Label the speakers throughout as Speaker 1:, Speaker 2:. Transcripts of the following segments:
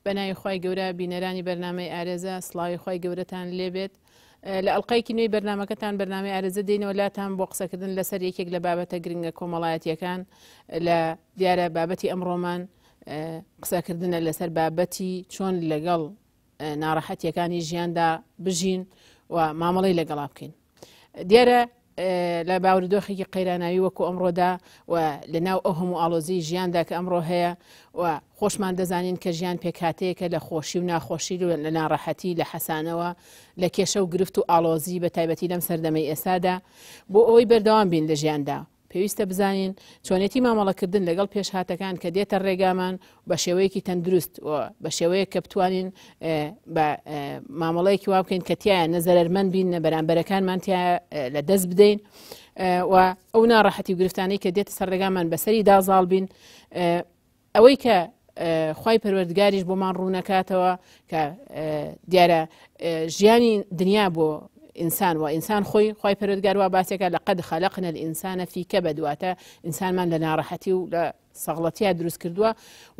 Speaker 1: بەناوی خی گەورە بینەرانی بەرنامەی ئارێزە سڵاوی خی گەورەتان لێبێت لە ئەڵلقەیەکی نوێی بەرنمەکەتان بەرنامەی ئارێزە دێنەوە لاتان بۆ قسەکردن لەسەر یەکێک لە بابەتە گرنگە کۆمەڵایەتیەکان لە دیارە بابەتی ئەمڕۆمان قسەکردنە لەسەر بابەتی چۆن لەگەڵ ناڕەحەتیەکانی ژیاندا بژین و مامەڵەی لەگەڵا بکەین. دیارە لە باوردۆخێکی قەیراناوی وەکو ئەمڕۆدا و لە ناو ئەو هەموو ئاڵۆزی ژیاندا کە ئەمڕۆ هەیە و خۆشمان دەزانین کە ژیان پێکاتەیەکە لە خۆشی و ناخۆشی لە ناڕەحەتی لە حەسانەوە لە کێشە و گرفت و ئاڵۆزی بە تایبەتی لەم سەردەمەی ئێستادا بۆ ئەوەی بەردەوام بین لە ژیاندا پێویستە بزانین چۆنێتی مامەڵەکردن لەگەڵ پێشهاتەکان کە دێتە ڕێگامان بە شێوەیەکی تەندروست و بە شێوەیە کە بتوانین بە مامەڵەیەکی وا بکەین کە تایە نەزەرمەند بین نە بەرامبەرەکانمان تیا لە دەست بدەین و ئەو ناڕەحەتی و گرفتانەی کە دێتە سەر ڕێگامان بەسەری دازاڵ بین ئەوەی کە خی پەروەردگاریش بۆمان ڕوونەکاتەوە کە دیارە ژیانی دنیا بۆ ئینسان و ئینسان خۆی خی پەروەردگار وا باسێکە لە قەد خەلەقنا الئینسانە فی کەبەد واتە ئینسانمان لە ناڕەحەتی و لە سەغڵەتیا دروست کردووە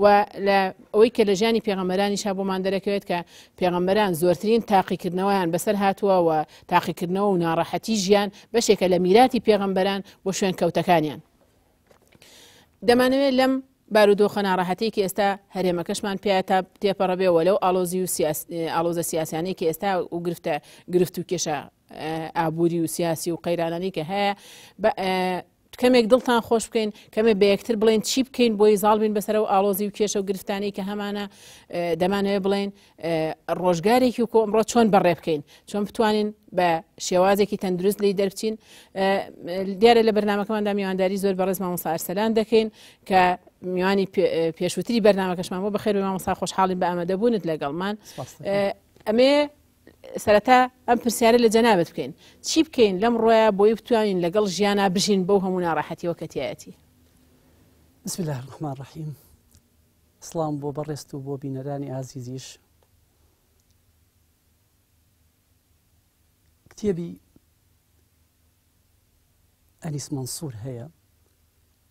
Speaker 1: و لە ئەوەی کە لە ژیانی پێغەمبەرانیشا بۆمان دەرەکەوێت کە پێغەمبەران زۆرترین تاقیکردنەوەیان بەسەر هاتووە و تاقیکردنەوە و ناڕەحەتی ژیان بەشێکە لە میراتی پێغەمبەران بۆ شوێن کەوتەکانیان. دەمانەوێت لەم بارودۆخە ناڕەحەتێکی ئێستا هەرێمەکەشمان پێ تا تێپەڕەبێەوە لەو ئاڵۆزی و ئاڵۆزە سیاسیانەی کە ئێستا و گرفت و کێشە ئابووری و سیاسی و قەیرانانی کە هەیە کەمێک دڵتان خۆش بکەین کەمێک بە یەکتر بڵێن چی بکەین بۆی زاڵبین بەسەر و ئاڵۆزی و کێشە و گرفتانی کە هەمانە دەمانەوێت بڵێن ڕۆژگارێکی و کۆ ئەمڕۆ چۆن بەڕێ بکەین چۆن بتوانین بە شێوازێکی تەندروست لی دەربچین. دیارە لە بەرنامەکەماندا میوانداری زۆر بەڕێز مامۆستا ئەرسەلان دەکەین کە میوانی پێشووتری بەرنامەکەشمان بۆ بەخێر مامۆستا خۆشحاڵین بە ئامادەبوونت لەگەڵمان. ئەمێ سەرەتا ئەم پرسیارە لە جەنابەت بکەین چی بکەین لەم ڕۆیە بۆی بتوانین لەگەڵ ژیانە بژین بەو هەموو ناڕەحەتیەوە کە تایەتی.
Speaker 2: بسم الله الرحمن الرحیم. سڵام بۆ بەڕێست و بۆ بینەرانی ئازیزیش. کتێبی ئەنیس مەنسوور هەیە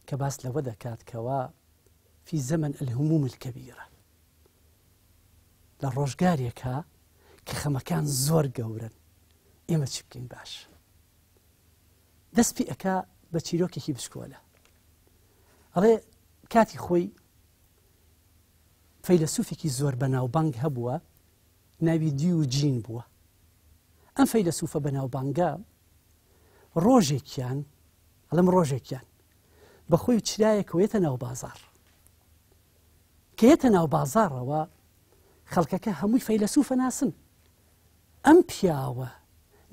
Speaker 2: کە باس لەوە دەکات کەوا فی زەمن الهموم الکەبیرە لە ڕۆژگارێکە کە خەمەکان زۆر گەورن ئێمە چی بکەین باش. دەست پێ ئەکا بە چیرۆکێکی بچکۆلە ئەڵێ کاتی خۆی فەیلسوفێکی زۆر بەناوبانگ هەبووە ناوی دیوجین بووە. ئەم فەیلسوفە بەناوبانگە ڕۆژێکیان ئەڵەم ڕۆژێکیان بەخۆی چرایەکەوە یەتە ناو بازار کە یەتە ناو بازارەوە خەڵکەکە هەمووی فەیلسوفە ناسن. ئەم پیاوە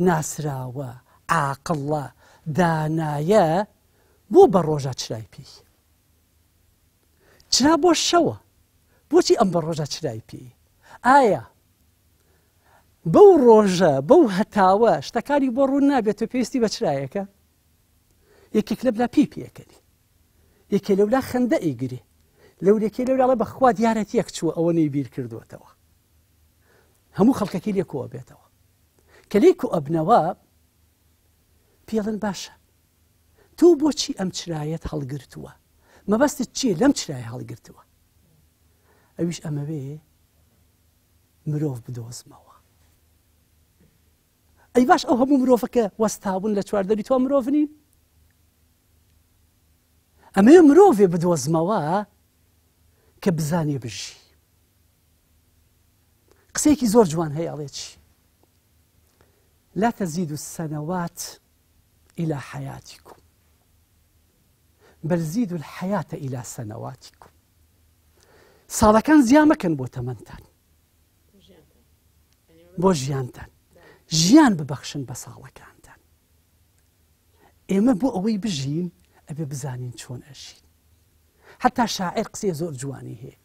Speaker 2: ناسراوە عاقڵە دانایە بۆ بە ڕۆژە چرای پێی چرا بۆ شەوە بۆچی ئەم بە ڕۆژە چرای پێی ئایا بەو ڕۆژە بەو هەتاوە شتەکانی بۆ ڕوون نابێت و پێویستی بە چرایەکە یەکێک لەبلا پێی پێەکەنی یەکێ لەولا خەندە ئیگری لەولێکی لەولاڵە بەخوا دیارەت یەک چووە ئەوە نەی بیر کردوێتەوە هەموو خەڵکەکی لێکۆوە بێتەوە کە لێکو ئەبنەوە پێڵن باشە تۆ بۆچی ئەم چرایەت هەڵگرتووە مەبەستت چییە لەم چرای هەڵگرتووە ئەویش ئەمەوێ مرۆڤ بدۆزمەوە. ئەی باش ئەو هەموو مرۆڤەکە وەستابوون لە چواردەری تۆ مرۆڤ نین ئەمەوێ مرۆڤێ بدۆزمەوە کە بزانێ بژی. قسەیەکی زۆر جوان هەیە ئەڵێ چی لا تزيد السنوات إلى حياتكم بل زيدوا الحياة إلى سنواتكم. ساڵەکان زیان مەکەن بۆ تەمەنتان بۆ ژیانتان ژیان ببەخشن بە ساڵەکانتان. ئێمە بۆ ئەوەی بژین ئەبێ بزانین چۆن ئەژین. حتا شاعر قسەی زۆر جوانی هەیە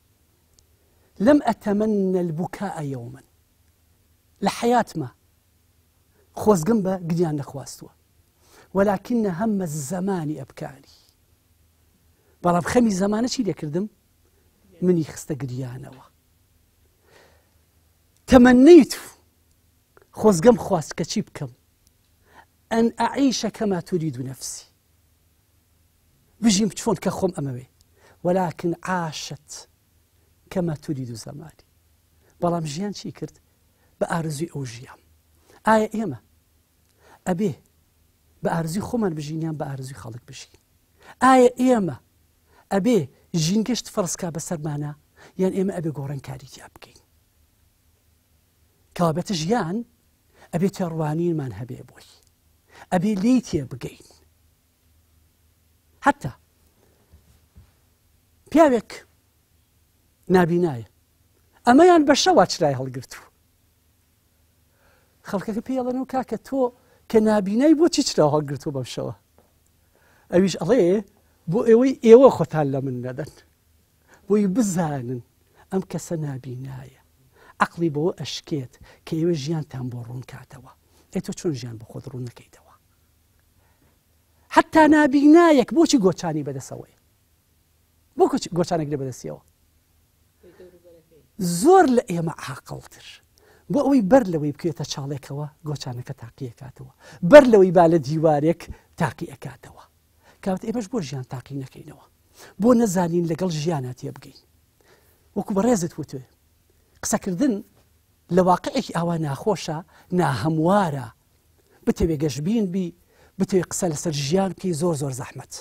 Speaker 2: لم أتمنى البكاء يوما لە حياتما خۆزگەم بە گریان نەخواستووە ولكن هم الزمان أبكاني بەڵام خەمی زەمانە چی لێکردم منی خستە گریانەوە. تەمەنیت خۆزگەم خواست کە چی بکەم ئەن ئەعیشە کەما تورید نەفسی بژیم چۆن کە خۆم ئەمەوێ ولكن عاشت كما تريد زماني بەڵام ژیان چی کرد بە ئارزوی ئەو ژیان ئایا ئێمە ئەبێ بە ئارزوی خۆمان بژینیان بە ئارزوی خەڵک بژین ئایا ئێمە ئەبێ ژینگەشت فەرزکا بەسەرمانە یان ئێمە ئەبێ گۆڕانکاری تیا بکەین کەوابێتە ژیان ئەبێ تێڕوانینمان هەبێ بۆی ئەبێ لێی تێ بگەین حتا پیاوێک نابینایە ئەمەیان بە شەوا چرای هەڵگرتووە خەڵکەکە پێڵەنەوە کاکە تۆ کە نابینایی بۆچی چرا هەڵگرتووە بەم شەوە ئەویش ئەڵێ بۆ ئێوەی ئێوە خۆتان لە من نەدەن بۆی بزانن ئەم کەسە نابینایە عەقڵی بەوە ئەشکێت کە ئێوە ژیانتان بۆ ڕوون کاتەوە ئەی تۆ چۆن ژیان بۆ خۆت ڕوون نەکەیتەوە حتا نابینایەک بۆچی گۆچانی بەدەسەوەی بۆ گۆچانێک لێ بەدەستیەوە زۆر لە ئێمە عاقڵتر بۆ ئەوەی بەر لەوەی بکوێتە چاڵێکەوە گۆچانەکە تاقی ئەکاتەوە بەر لەوەی با لە دیوارێک تاقی ئەکاتەوە کەواتە ئێمەش بۆ ژیان تاقی نەکەینەوە بۆ نەزانین لەگەڵ ژیانە تێ بگەین وەکو بەڕێزت وتوێ قسەکردن لە واقعێکی ئاوا ناخۆشە ناهەموارە بتەوێ گەشبین بی بتەوێ قسە لەسەر ژیان بکەی زۆر زۆر زەحمەت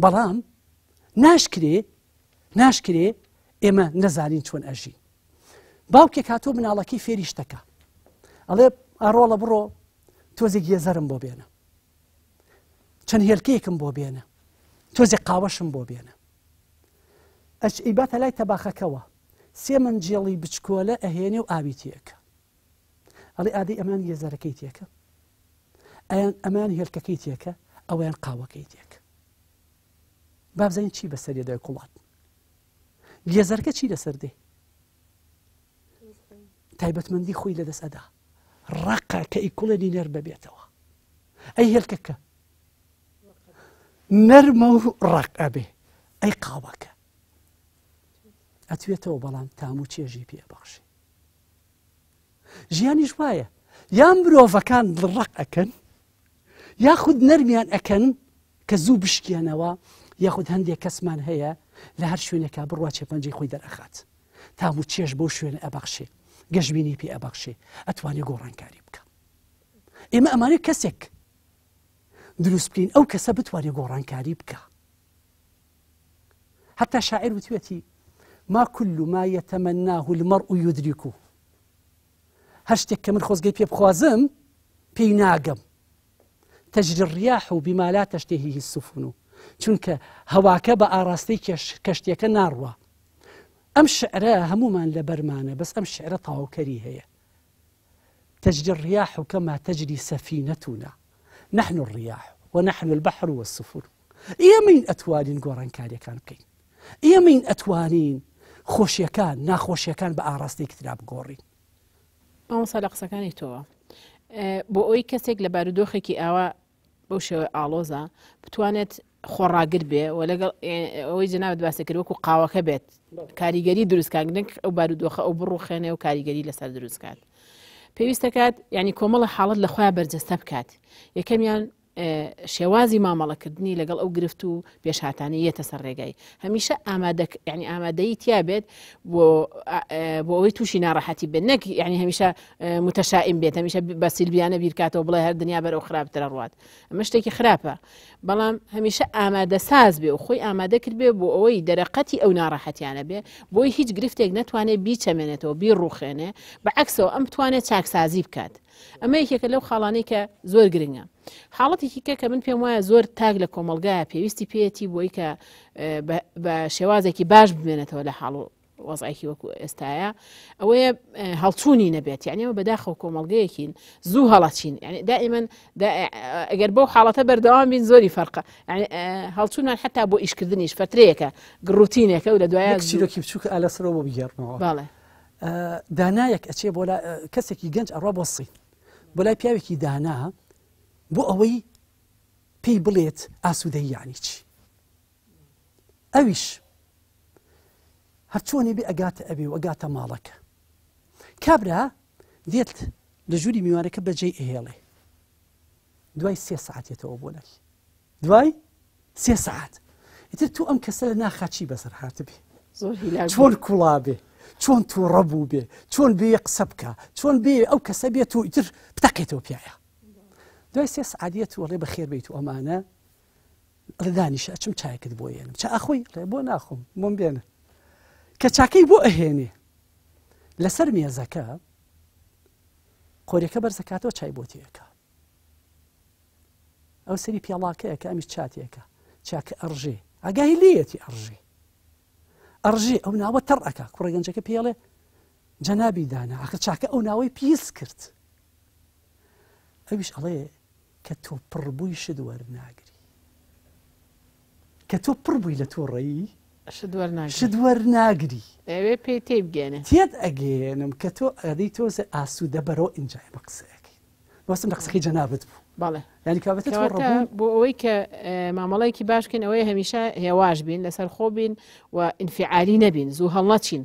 Speaker 2: بەڵام ناشکرێ ئێمە نەزانین چۆن ئەژین باوکێک هاتۆ مناڵەکەی فێری شتەکە ئەڵێ ئاڕۆڵە بڕۆ تۆزێک گێزەرم بۆ بێنە چەند هێلکەیەکم بۆ بێنە تۆزێک قاوەشم بۆ بێنە ئەیباتە لای تەباخەکەوە سێ منجێڵی بچکۆلە ئەهێنێ و ئاوی تێکە ئەڵێ ئادەی ئەمان گێزەرەکەی تێکە ئەمان هێلکەکەی تێکە ئەویان قاوەکەی تێکە با بزانین چی بەسەری دای کوڵات گێزەرەکە چی لەسەر دێ تایبەتمەندی خۆی لەدەست ئەدا ڕقە کە ئیکوڵێنی نەر ببێتەوە ئەی هێلکەکە نەرمە و ڕق ئەبێ ئەی قاوەکە ئەتوێتەوە بەڵام تام و چێژی پێبەخشی ژیانیش وایە یان مرۆڤەکان ڕق ئەکەن یاخود نەرمیان ئەکەن کە زوو بشکێنەوە یاخود هەندێک کەسمان هەیە لە هەر شوێنێکا بڕوا چێپەنجەی خۆی دەرەخات تام و چێژ بەو شوێنە ئەبەخشێ گەشببینی پێ ئەبەخشێ ئەتوانێت گۆڕانکاری بکە ئێمە ئەمانەیە کەسێک دروست بکەین ئەو کەسە بتوانێت گۆڕانکاری بکە حتا شاعر وتوێتی ما كل ما يتمناه المرء يدركه هەر شتێک کە من خۆزگەی پێ بخوازم پێی ناگەم تجري الرياح بما لا تشتهيه السفن چونکە هەواکە بە ئاراستەی کەشتێکە ناڕوە ئەم شعرە هەمومان لە بەرمانە بەس ئەم شعرە تاواوکەری هەیە تجري الرياح كما تجري سفينتنا نحن الرياح ونحن البحر والسفن ئێمەین ئەتوانین گۆڕانکاریەکان بکەین ئێمەین ئەتوانین خۆشیەکان ناخۆشیەکان بە ئاراستەی کترا بگۆڕین
Speaker 1: ئەوسا لە قسەکانی تۆوە بۆ ئەوی کەسێک لە بارودۆخێکی ئاوا بەو شێوە ئاڵۆزە بتوانێت خۆڕاگر بێ و لەگەڵ ئەوەی جەنابەت باسی کرد وەکو قاوەکە بێت کاریگەری دروستکردن ئەو بارودۆخە ئەو بڕوخێنێ و کاریگەری لەسەر دروستکات پێویستە کات یعنی کۆمەڵە حاڵەت لە خۆیان بەرجەستە بکات یەکەمیان شێوازی مامەڵەکردنی لەگەڵ ئەو گرفت و پێشهاتانی یەتە سەر ڕێگای هەمیشە ینی ئامادەی تیا بێت بۆ ئەوەی تووشی ناڕەحەتی بێت نەک ینی هەمیشە متەشائیم بێت هەمیشە بە سیلبیانە بیرکاتەوە بڵێ هەر دنیا بەرەو خراپترە ڕوات ئەمە شتێکی خراپە بەڵام هەمیشە ئامادە ساز بێ و خۆی ئامادە کرد بێ بۆ ئەوەی دەرەقەتی ئەو ناڕەحەتیانە بێ بۆی هیچ گرفتێک نەتوانێت بیچەمێنێتەوە بیڕوخێنێ بەعکسەوە ئەم بتوانێت چاکسازی بکات ئەمە یەکێکە لەو خاڵانەی کە زۆر گرنگە حاڵەتێکی کە من پێم وایە زۆر تاگ لە کۆمەلگایە پێویستی پێێتی بۆی کە بە شێوازێکی باش بمێنێتەوە لە حاڵ و وەزعێکی وەکو ئێستاە ئەوەیە هەڵچوونی نەبێت یعنی ئەوە بەداخەوە کۆمەلگەیەکین زوو هەڵەچین یعنی دائیمەن ئەگەر بەو حاڵەتە بەردەوام بین زۆری فەرقە هەڵچوونان حتا بۆ ئیشکردنیش فترەیەکە گڕوتینێکە و لە دوایە
Speaker 2: چیرۆکی بچووکە ئالەسەرەوە بگەڕنەوە
Speaker 1: باڵێ
Speaker 2: دانایەک ئەچێ بۆ کەسێکی گەنج ئەڕوا بۆ سین بۆ لای پیاوێکی دانا بۆ ئەوەی پێی بڵێت ئاسوودەی یعنی چی ئەویش هەرچۆنێ بێ ئەگاتە ئەبێ و ئەگاتە ماڵەکە کابرا دێت لە ژووری میوانەکە بەجێی ئەهێڵێ دوای 3 ساعتێتەوە بۆ لای دوای 3 ساعت ئیتر تو ئەم کەسە لە ناخاچی بەسەر هاتبێ
Speaker 1: زۆر
Speaker 2: چۆن کوڵا بێ چۆن تووڕە بوو بێ چۆن بێ قسە بکە چۆن بێ ئەو کەسە بێت و ئیتر بتەقێتەوە پیاە دوای 3 سعادیەت وەڵێ بەخێر بیت و ئەمانە ڕدانیشە ئەچم چایەکەت بۆ ێنم چا ئەخۆی بۆ ناخۆم بۆم بێنە کە چاکەی بۆ ئەهێنێ لەسەر مێزەکە قۆریەکە بەرزەکاتەوە چای بۆ تێەکە ئەو سەری پیاڵاکەیە کە ئەمیش چاتێکە چاکە ئەڕژێ ئەگای لێتی ئەڕژێ ئەو ناوە تەڕ ئەکا کوڕە گەنجەکە پێڵێ جەنابی دانا ئاخر چاکە ئەو ناوەی پیس کرد ئەویش ئەڵێ کە تۆ پڕبووی شت وەرناگری کە تۆ پڕبووی لە تۆڕەیی شت وەرناگری
Speaker 1: ئەوێ پێی تێبگەێنێ
Speaker 2: تێت ئەگەێنم کە تۆ ئەدەی تۆزە ئاسوودە بەرەوە ئینجای بە قسەیەکی وەستم لە قسەکەی جەنابەت بوو
Speaker 1: بەڵێ
Speaker 2: ینی کابێتە
Speaker 1: بۆ ئەوەی کە مامەڵەیەکی باشکەن ئەوەی هەمیشە هێواش بین لەسەر خۆ بین و ئینفعالی نەبین زوو هەڵنەچین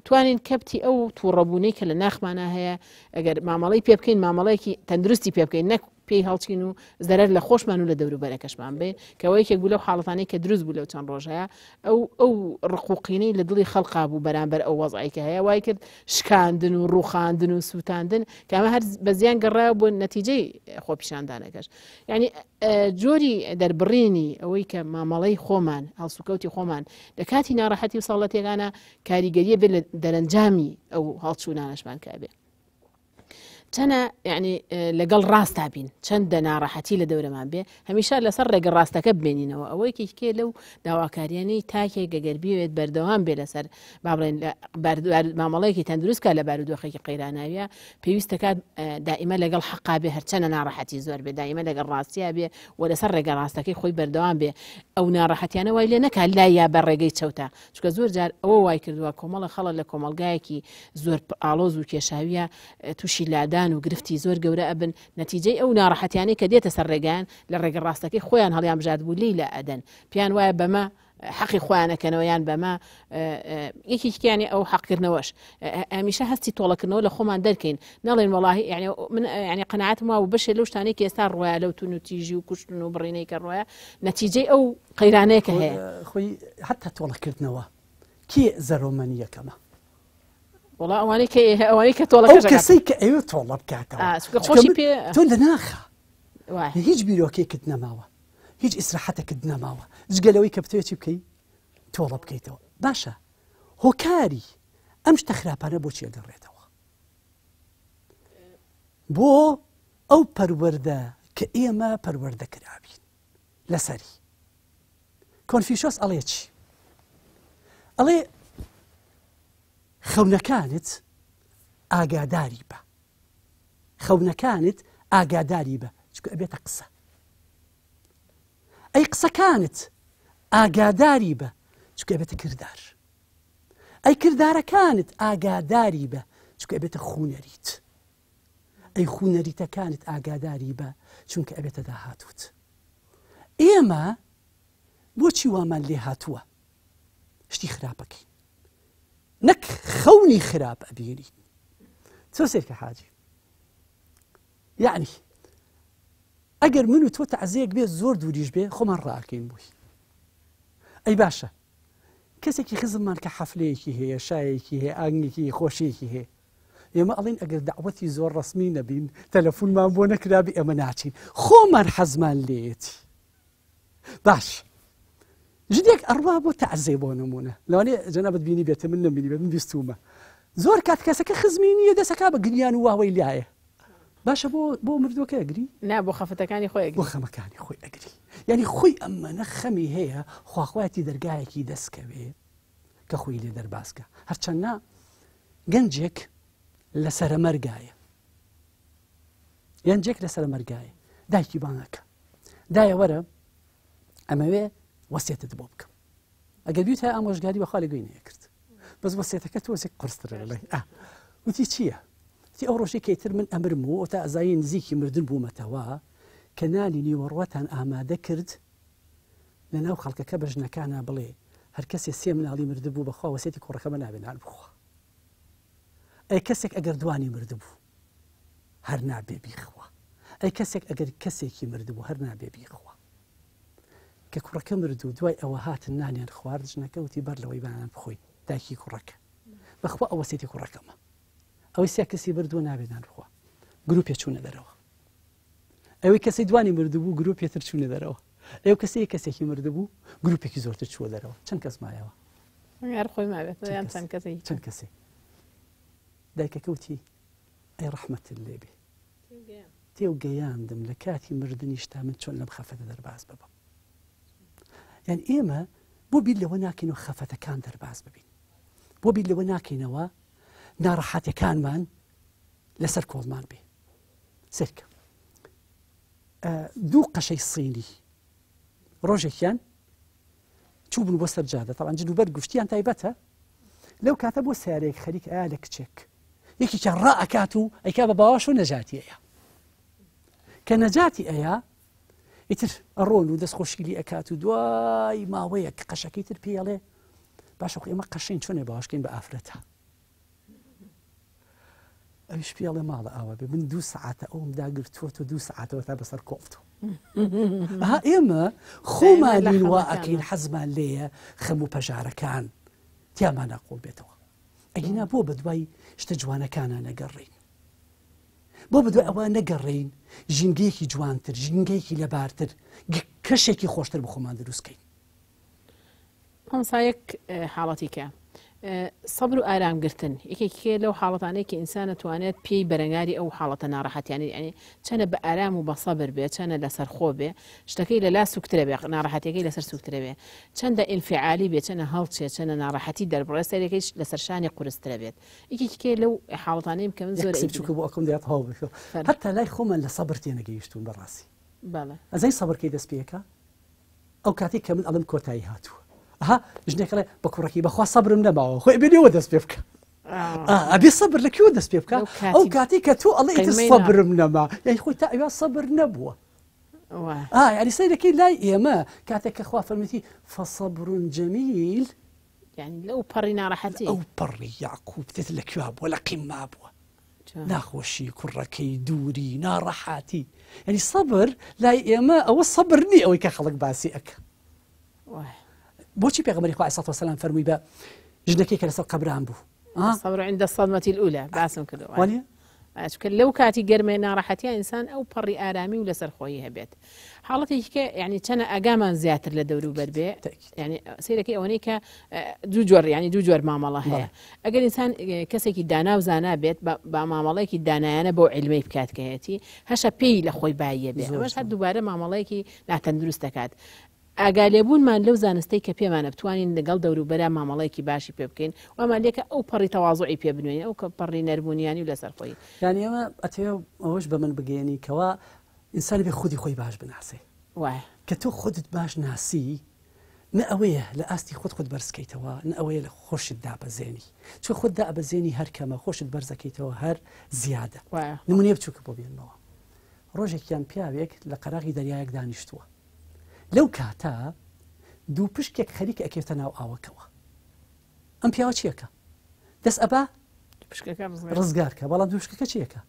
Speaker 1: توانین کەپتی ئەو تووڕەبوونەی کە لە ناخمانە هەیە ئەگەر مامەڵی پێ بکەین مامەڵەیەکی تەندروستی پێ بکەین نەک پێی هەڵچین و زەرەر لە خۆشمان و لە دەوروبەرەکەشمان بێ کەەوەیەکێک بوو لەو حاڵەتانەی کە دروست بوو لەو چەند ڕۆژ هەیە ئەو ڕقوقینەی لە دڵی خەڵقا بوو بەرامبەر ئەو وەزعیکە هەیە وای کرد شکاندن و ڕوخاندن و سووتاندن کە ئەمە هەر بە زیان گەڕایە بۆ نەتیجەی خۆپیشاندانەکەش یعنی جۆری دەربڕینی ئەوەی کە مامەڵەی خۆمان هەڵسوکەوتی خۆمان لە کاتی ناڕەحەتی و ساڵەتێکانە کاریگەریە بێت لە دەرەنجامی ئەو هەڵچوونانەشمان کابێ چەنە یعنی لەگەڵ ڕاستا بین چەندە ناڕەحەتی لە دەورەمان بێ هەمیشە لەسەر ڕێگە ڕاستەکە بمێنینەوە ئەوەیەکی کێ لەو داواکاریانەی تاکێک گەگەربیوێت بەردەوام بێ لەسەر با بڵێن مامەڵەیەکی تەندروستکە لە بارودۆخێکی قەیراناویە پێویستە کات دائیمە لەگەڵ حەقا بێ هەرچەنە ناڕەحەتی زۆر بێ دائیمە لەگەڵ ڕاستیە بێ و لەسەر ڕێگە ڕاستەکەی خۆی بەردەوام بێ ئەو ناڕەحەتیانە وای لێ نەکات لای یا بەر ڕێگەی چەوتە چکە زۆر جار ئەوە وای کردووە کۆمەڵە خەڵک لە کۆمەلگایەکی زۆر ئاڵۆز و کێشاویە تووشی لادان و گرفتی زۆر گەورە ئەبن نەتیجەی ئەو ناڕەحەتیانەی کە دێتە سەر ڕێگەیان لە ڕێگە ڕاستەکەی خۆیان هەڵیان بژات بوو لی لە ئەدەن پیان وایە بەمە حەقی خۆیانەکەنەوەیان بەمە یەکێکیانی ئەو حەقکردنەوەش هەمیشە هەستی تۆڵەکردنەوە لە خۆمان دەرکەین نەڵێن وڵاهی من ینی قەناعەتم وا و بەشێ لەو شتانەی کە ئێستا ڕۆیە لەو تون و تیژی و کوشتن و بڕینەی کە ڕۆیە نەتیجەی ئەو قەیرانەیە کە هەیە
Speaker 2: خۆی حتا تۆڵەکردنەوە کێ زەرۆمەنیەکەمە
Speaker 1: وڵا ئەوانەی کە تۆڵەکە
Speaker 2: کەسەی کە ئەوێ تۆڵە بکاتەوە
Speaker 1: خۆشی پێ
Speaker 2: تۆ لە ناخە هیچ بیرۆکێکت نەماوە هیچ ئیسراحەتێکت نەماوە جگەلەوەی کە بتوێتی بکەی تۆڵە بکەیتەوە باشە هۆکاری ئەم شتە خراپانە بۆچی ئەگەڕێتەوە بۆ ئەو پەروەردە کە ئێمە پەروەردە کرابین لەسەری کۆنفیشۆس ئەڵێ چی ئەڵێ خەونەکانت ئاگاداری بە خەونەکانت ئاگاداری بە چکە ئەبێتە قسە ئەی قسەکانت ئاگاداری بە چکە ئەبێتە کردار ئەی کردارەکانت ئاگاداری بە چکە ئەبێتە خوونەریت ئەی خوونەریتەکانت ئاگاداری بە چونکە ئەبێتە داهاتوت ئێمە بۆچی وامان لێ هاتووە شتی خراپەکەی نەک خەونی خراپ ئەبیێنی چۆ سێرکە حاجی یعنی ئەگەر من و تۆ تەعزیەک بێ زۆر دووریش بێ خۆمان ڕاکەین بووی ئەی باشە کەسێکی خزممان کە حەفلەیەکی هەیە شایەکی هەیە ئاگنێکی خۆشیەکی هەیە ئێمە ئەڵێن ئەگەر دعوەتی زۆر ڕسمی نەبین تەلەفۆنمان بۆ نەکرابی ئەمە ناچین خۆمان حەزمان لێتی باش ژدێک ئەڕوا بۆ تەعزیە بۆ نمونە لەوانێ جەنابەت بینی بێتە من نەبینی بێت من بیستومە زۆر کات کەسەکە خزمی نییە دەسەکا بە گریان و واوەی لایە باشە بۆ مردووەکە ئەگری
Speaker 1: نا بۆ خەفتەکانی خۆی
Speaker 2: بۆ خەمەکانی خۆی ئەگری یعنی خۆی ئەمەنە خەمی هەیە خواخواتی دەرگایەکی دەستکەوێ کە خۆی لێ دەرباسکە هەرچەندە گەنجێک لە سەرەمەرگایە گەنجێک لە سەرەمەرگایە دایکی بانەکە دایە وەرە ئەمەوێ وەسیێتت بۆ بکەم ئەگەر بیت هەیە ئامۆژگاری بەخوا لەگوێی نەیەکرد بەس وەسیێتەکە تۆزێک قرسترە لەلای وتی چییە؟ تی ئەو ڕۆژێک کەیتر من ئەمرم و تا ئەزایی نزیکی مردن بوومەتەوە کە نانی نیوەڕوەتان ئامادە کرد لەناو خەڵکەکە بە ژنەکانە بڵێ هەر کەسێ سێ مناڵی مردبوو بەخوا وەسیێتی کوڕەکەمە نابێنان بخوا ئەی کەسێک ئەگەر دوانی مردبوو هەر نابێ بیخوا ئەی کەسێک ئەگەر کەسێکی مردبوو هەر نابێ بیخوا کە کوڕەکە مرد و دوای ئەوە هاتن نانیان خوارد ژنەکە وتی بەر لەوەی بانان بخۆی دایکی کوڕەکە بەخوا ئەوە سێتی کوڕەکەمە ئەوەی سیا کەسی بردووە نابێنان بخوا گروپێ چوونە دەرەوە ئەوەی کەسی دوانی مردبوو گروپێتر چوونە دەرەوە ئەو کەسێکی مردبوو گروپێکی زۆرتر چووە دەرەوە چەند کەس مایەوە
Speaker 1: خۆی مابێت
Speaker 2: چەند کەسێ دایکەکەوتی ئەی ڕەحمەتت لێبێ تێو گەیاندم لە کاتی مردنیشتا من چۆن لەم خەفەتە دەرباز ببم یعنی ئێمە بۆ بیر لەوە ناکەینەوە خەفەتەکان دەرباز ببین بۆ بیر لەوە ناکەینەوە ناڕەحەتەکانمان لەسەر کۆڵمان بێ سەرکە دوو قەشەی سینی ڕۆژێکیان چوو بوون بۆ سەر جادە تەڵان جلوبەر گشتیان تایبەتە لەو کاتە بۆ سیارەیەک خەریک ئایا لە کچێک یەکێکیان ڕائەکات و ئەیکا بە باوەش و نەجاتی ئەیە کە نەجاتی ئەیە ئیتر ئەڕۆن و دەستخۆشیلی ئەکات و دوای ماوەیەک قەشەکەی تر پێڵێ باشە ئێمە قەشەین چۆنێ باوەشکەین بە ئافرەتە ئەویش پێڵێ ماڵە ئاوە بێ من 2 سەعاتە ئەوم داگرتووە و 2 سەعاتەوە تا بەسەر کۆفتوە ئەها ئێمە خۆمانین وا ئەکەین حەزمان لێیە خەم و پەژارەکان تیامان ناقۆڵ بێتەوە ئەگینا بۆ بە دوای شتە جوانەکانە نەگەڕین بۆ بە دوای ئەوە نەگەڕین ژینگەیەکی جوانتر ژینگەیەکی لەبارتر کەشێکی خۆشتر بە خۆمان دروستکەین
Speaker 1: ئەمسایەک حاڵەتی کە سەبر و ئارامگرتن یەکێکێ لەو حاڵەتانەیەکی ئینسان دەتوانێت پێی بەرەنگاری ئەو حاڵەتە ناڕەحەتیانی ئەنی چەنە بە ئارام و بە سەبر بێ چەنە لەسەر خۆ بێ شتەکەی لەلا سوکترە بێ ناڕەحەتەکەی لەسەر سوکترە بێ چەندە ئینفعالی بێ چەنە هەڵچێ چەنە ناڕەحەتی دەربڕێ سەرێکیش لەسەر شانی قورسترە بێت یەکێکێ لەو حاڵەتانەیەم کە من زۆر
Speaker 2: چووکە بۆ ئەکەم دەیات هەڵ بشۆ هەتا لای خۆمان لە سەبر تێنەگەیشتون بەڕاستی ئەزای سەبرکەی دەست پێەکە ئەو کاتێک کە من ئەڵم کۆتایی هاتووە ها ژنێکڵێ بە کوڕەکەی بەخوا سەبرم نەماوە خۆی بێنەوە دەست پێ بکە ئەبێ سەبر لەکوێوە دەست پێ بکە ئەو کاتی کە تۆ ئەڵێ ئیتر سەبرم نەما یعنی خۆی تا ئەوە سەبر نەبووە یعنی سەیرەکەی لای ئێمە کاتێک کە خوا فەرمیتی فەسەبر جەمیل
Speaker 1: یعنی لەو پەڕی ناڕەحەتی
Speaker 2: ئەو پەڕی یاعقوب دێت لەکوێ بووە لە قیمما بووە ناخۆشی کوڕەکەی دووری ناڕەحاتی یعنی سەبر لای ئێمە ئەوە سەبر نی ئەوەی کە خەڵک باسی ئەکە بۆچی پێغەمبەری خوا عەلەیهی سەڵاتو وەسەلام فەرمووی بە ژنێکی کە لەسەر قەبران بوو
Speaker 1: الصبر عند الصدمة الأولى باسم كردووە چونکە لەو کاتی گەرمێ ناڕەحەتیە ئینسان ئەو پەڕی ئارامی و لەسەر خۆی هەبێت حاڵەتێکی کە یعنی چەنە ئاگامان زیاتر لە دەوروبەر بێ یعنی سیرەکەی ئەوەی کە دوو جۆر یعنی دوو جۆر مامەڵە هەیە ئەگەر ئینسان کەسێکی دانا و زانا بێت بە مامەڵەیەکی دانایانە بۆ عیلمەی بکات کەهەتی هەشە پێی لە خۆی بایە بێ ئەوەش هەر دووبارە مامەڵەیەکی ناتەندروست دەکات ئاگالێبوونمان لەو زانستەی کە پێمانە بتوانین لەگەڵ دەوروبەرە مامەڵەیەکی باشی پێ بکەین وامان لێکە ئەو پەڕی تەواضوعی پێ بنوێنین ئەو کە پەڕی نەربوونیانی و لەسەر خۆی
Speaker 2: یعنی ئێمە ئەتەوێ ئەوەش بە من بگەێنی کەوا ئینسان بێ خودی خۆی باش بناسێ
Speaker 1: وایە
Speaker 2: کە تۆ خودت باش ناسی نە ئەوەیە لە ئاستی خۆت بەرزکەیتەوە نە ئەوەیە لە خۆشت دابەزێنی چۆ خۆت دابەزێنی هەر کەمە خۆشت بەرزەکەیتەوە هەر زیادە نمونێ بچووکە بۆ بێنمەوە ڕۆژێکیان پیاوێک لە قەراغی دەریایەک دانیشتووە لەو کاتە دوو پشکێک خەریکە ئەکێتە ناو ئاوەکەوە ئەم پیاوە چیەکە دەست ئەبا ڕزگارکە بەڵام دووشکەکە چیەکە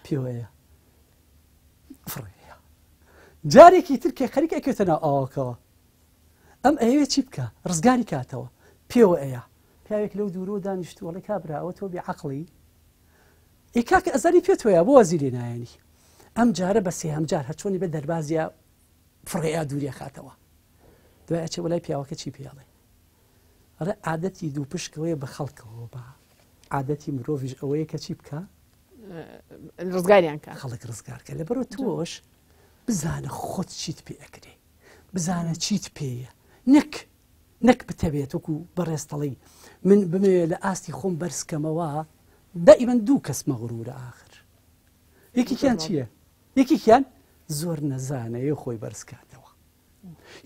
Speaker 2: پێوەیە فڕەیە جارێکی تر کێ خەریکە ئەکێتە ناو ئاوەکەوە ئەم ئەوێ چی بکە ڕزگاری کاتەوە پێوە ئەیە پیاوێک لەو دوورۆ دانیشتووەڵی کابراوە تۆ بێعەقڵی ئەی کاکە ئەزاری پێتۆیە بۆ وەزیری نایەنی ئەم جارە بە سێهەم جار هەرچۆنی بە دەربازیە فڕێیا دووریە خاتەوە دوای ئەچێ وەلای پیاوەکە چی پێڵێ ئەڵێ عادەتی دوو پشکەوەیە بە خەڵکەوە بە عادەتی مرۆڤیش ئەوەیە کە چی بکە
Speaker 1: ڕزگاریان کە
Speaker 2: خەڵک ڕزگارکە لەبەرەوە تۆش بزانە خۆت چیت پێ ئەکرێ بزانە چیت پێیە نەک بتەبێت وەکو بەڕێستەڵی من بمەوێ لە ئاستی خۆم بەرزکەمەوە دائیمەن دوو کەس مەغروورە ئاخر یەکیان چییە یەکیان زۆر نەزانەیە خۆی بەرزکاتەوە